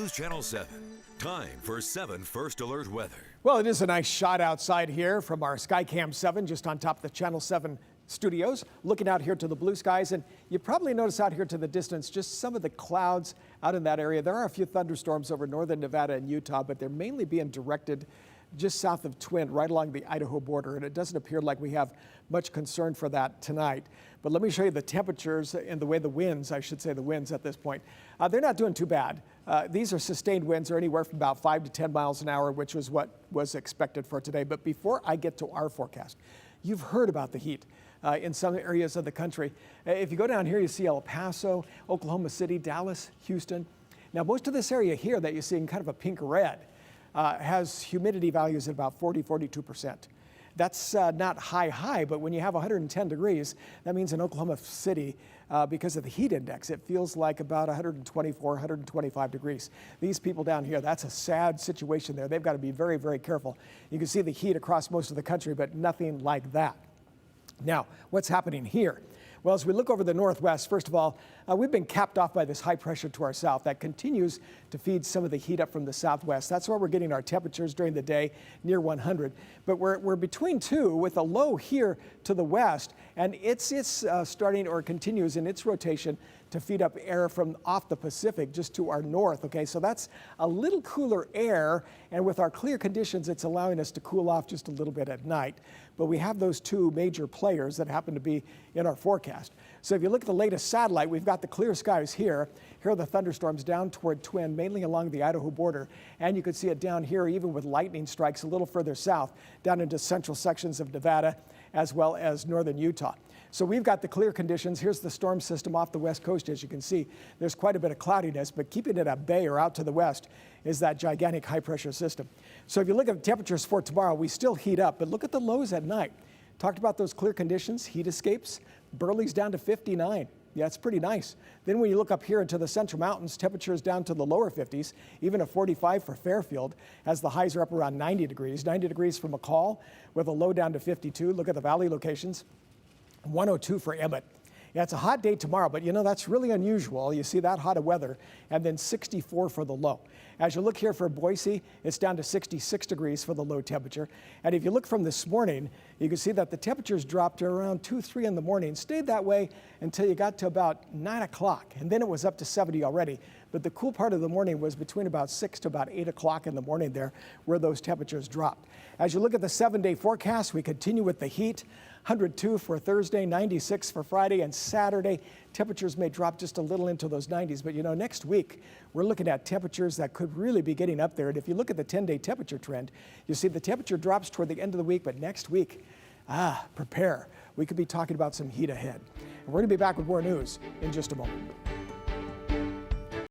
News Channel 7. Time for 7 First Alert weather. Well, it is a nice shot outside here from our Skycam 7 just on top of the Channel 7 studios, looking out here to the blue skies. And you probably notice out here to the distance just some of the clouds out in that area. There are a few thunderstorms over northern Nevada and Utah, but they're mainly being directed just south of Twin, right along the Idaho border. And it doesn't appear like we have much concern for that tonight. But let me show you the temperatures and the way the winds, I should say the winds at this point. They're not doing too bad. These are sustained winds, are anywhere from about 5 to 10 miles an hour, which was what was expected for today. But before I get to our forecast, you've heard about the heat in some areas of the country. If you go down here, you see El Paso, Oklahoma City, Dallas, Houston. Now, most of this area here that you see in kind of a pink red has humidity values at about 42%. That's not high, but when you have 110 degrees, that means in Oklahoma City, because of the heat index, it feels like about 124, 125 degrees. These people down here, that's a sad situation there. They've got to be very, very careful. You can see the heat across most of the country, but nothing like that. Now, what's happening here? Well, as we look over the northwest, first of all, we've been capped off by this high pressure to our south that continues to feed some of the heat up from the southwest. That's where we're getting our temperatures during the day near 100. But we're between two with a low here to the west, and it's starting or continues in its rotation to feed up air from off the Pacific just to our north. Okay, so that's a little cooler air, and with our clear conditions, it's allowing us to cool off just a little bit at night. But we have those two major players that happen to be in our forecast. So if you look at the latest satellite, we've got the clear skies here. Here are the thunderstorms down toward Twin, mainly along the Idaho border. And you can see it down here, even with lightning strikes a little further south, down into central sections of Nevada, as well as northern Utah. So we've got the clear conditions. Here's the storm system off the west coast. As you can see, there's quite a bit of cloudiness, but keeping it at bay or out to the west is that gigantic high pressure system. So if you look at the temperatures for tomorrow, we still heat up, but look at the lows at night. Talked about those clear conditions, heat escapes. Burley's down to 59. Yeah, it's pretty nice. Then when you look up here into the central mountains, temperatures down to the lower 50s, even a 45 for Fairfield, as the highs are up around 90 degrees. 90 degrees for McCall with a low down to 52. Look at the valley locations. 102 for Emmett. Yeah, it's a hot day tomorrow, but you know, that's really unusual. You see that hot of weather, and then 64 for the low. As you look here for Boise, it's down to 66 degrees for the low temperature. And if you look from this morning, you can see that the temperatures dropped to around 2, 3 in the morning, stayed that way until you got to about 9 o'clock, and then it was up to 70 already. But the cool part of the morning was between about 6 to about 8 o'clock in the morning there, where those temperatures dropped. As you look at the 7-day forecast, we continue with the heat. 102 for Thursday, 96 for Friday, and Saturday. Temperatures may drop just a little into those 90s, but you know, next week we're looking at temperatures that could really be getting up there. And if you look at the 10-day temperature trend, you see the temperature drops toward the end of the week, but next week, prepare. We could be talking about some heat ahead. And we're going to be back with more news in just a moment.